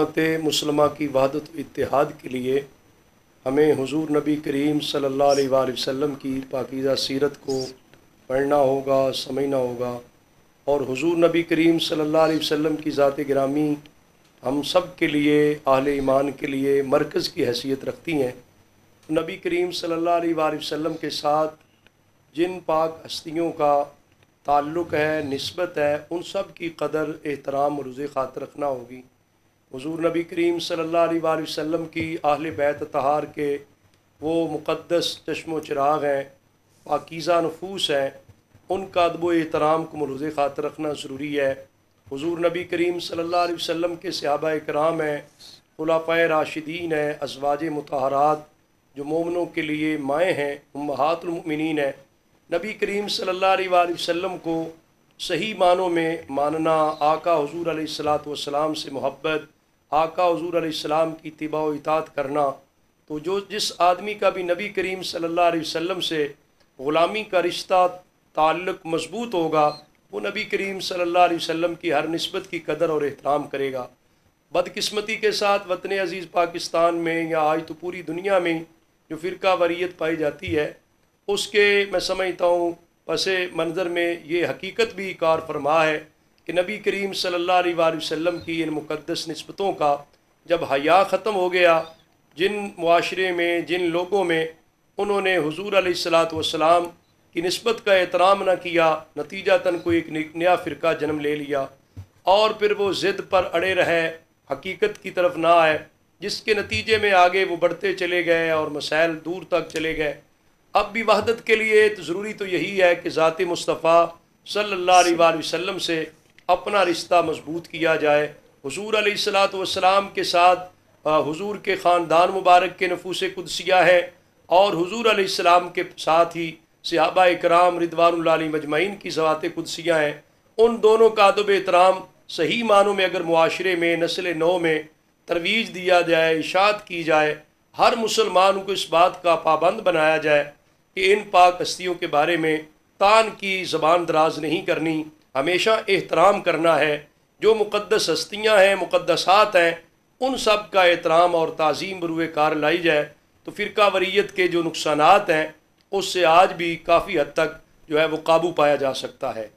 उम्मत मुस्लिमा की वहदत व इत्तेहाद के लिए हमें हुजूर नबी करीम सल्लल्लाहु अलैहि वसल्लम की पाकीज़ा सीरत को पढ़ना होगा, समझना होगा। और हुजूर नबी करीम सल्लल्लाहु अलैहि वसल्लम की ज़ात गिरामी हम सब के लिए, अहले ईमान के लिए मरकज़ की हैसियत रखती हैं। नबी करीम सल्लल्लाहु अलैहि वसल्लम के साथ जिन पाक हस्तियों का ताल्लुक़ है, निस्बत है, उन सब की कदर, एहतराम और रुज़ ख़ातर रखना होगी। हुजूर नबी करीम सल्लल्लाहु अलैहि वसल्लम की अहले बैत तहार के वो मुक़द्दस चश्मो चिराग हैं, पाकीज़ा नफूस हैं, उनका अदब व एहतराम को रुज़ ख़ातर रखना ज़रूरी है। हुजूर नबी करीम सल्लल्लाहु अलैहि वसल्लम के सहाबा इकराम हैं, खुलाफ़ाए राशिदीन हैं, अज़वाज मुतहरात जो मोमिनों के लिए माएँ हैं, उम्महातुल मोमिनीन हैं। नबी करीम सल्लल्लाहु अलैहि वसल्लम को सही मानों में मानना, आका हुजूर अलैहिस्सलातु वस्सलाम से मोहब्बत, आका हुजूर अलैहिस्सलाम की इत्तिबा व इताअत करना। तो जिस आदमी का भी नबी करीम सल्लल्लाहु अलैहि वसल्लम से ग़ुलामी का रिश्ता ताल्लुक़ मज़बूत होगा, वो नबी करीम सल्लल्लाहु अलैहि वसल्लम की हर निस्बत की कदर और एहतराम करेगा। बदकिस्मती के साथ वतन अज़ीज़ पाकिस्तान में या आज तो पूरी दुनिया में जो फ़िरका वरीयत पाई जाती है, उसके मैं समझता हूँ पसे मंज़र में ये हकीकत भी कार फरमा है कि नबी करीम सल्लल्लाहु अलैहि वसल्लम की इन मुक़द्दस निस्बतों का जब हया ख़त्म हो गया, जिन मुआशरे में, जिन लोगों में उन्होंने हुजूर अलैहिस्सलातु वस्सलाम की निस्बत का एहतराम न किया, नतीजतन कोई एक नया फ़िरका जन्म ले लिया और फिर वो ज़िद पर अड़े रहे, हकीकत की तरफ ना आए, जिसके नतीजे में आगे वो बढ़ते चले गए और मसाइल दूर तक चले गए। अब भी वहदत के लिए तो ज़रूरी तो यही है कि ज़ात मुस्तफ़ा सल्लल्लाहु अलैहि वसल्लम से अपना रिश्ता मजबूत किया जाए। हुजूर अलैहिस्सलातु वस्सलाम के साथ हुजूर के ख़ानदान मुबारक के नफूस कुदसिया है और हुजूर अलैहिस्सलाम के साथ ही सहाबा इकराम रिदवानुल्लाह अलैहिम अजमईन की ज़वात कुदसिया हैं। उन दोनों का अदब एहतराम सही मानों में अगर मुआशरे में, नस्ल नौ में तरवीज दिया जाए, इशाअत की जाए, हर मुसलमान को इस बात का पाबंद बनाया जाए कि इन पाक हस्तियों के बारे में तान की ज़बान दराज नहीं करनी, हमेशा एहतराम करना है। जो मुक़द्दस हस्तियाँ हैं, मुक़द्दसात हैं, उन सब का एहतराम और ताज़ीम बरूए कार लाई जाए तो फ़िरका वरीयत के जो नुकसानात हैं उससे आज भी काफ़ी हद तक जो है वो काबू पाया जा सकता है।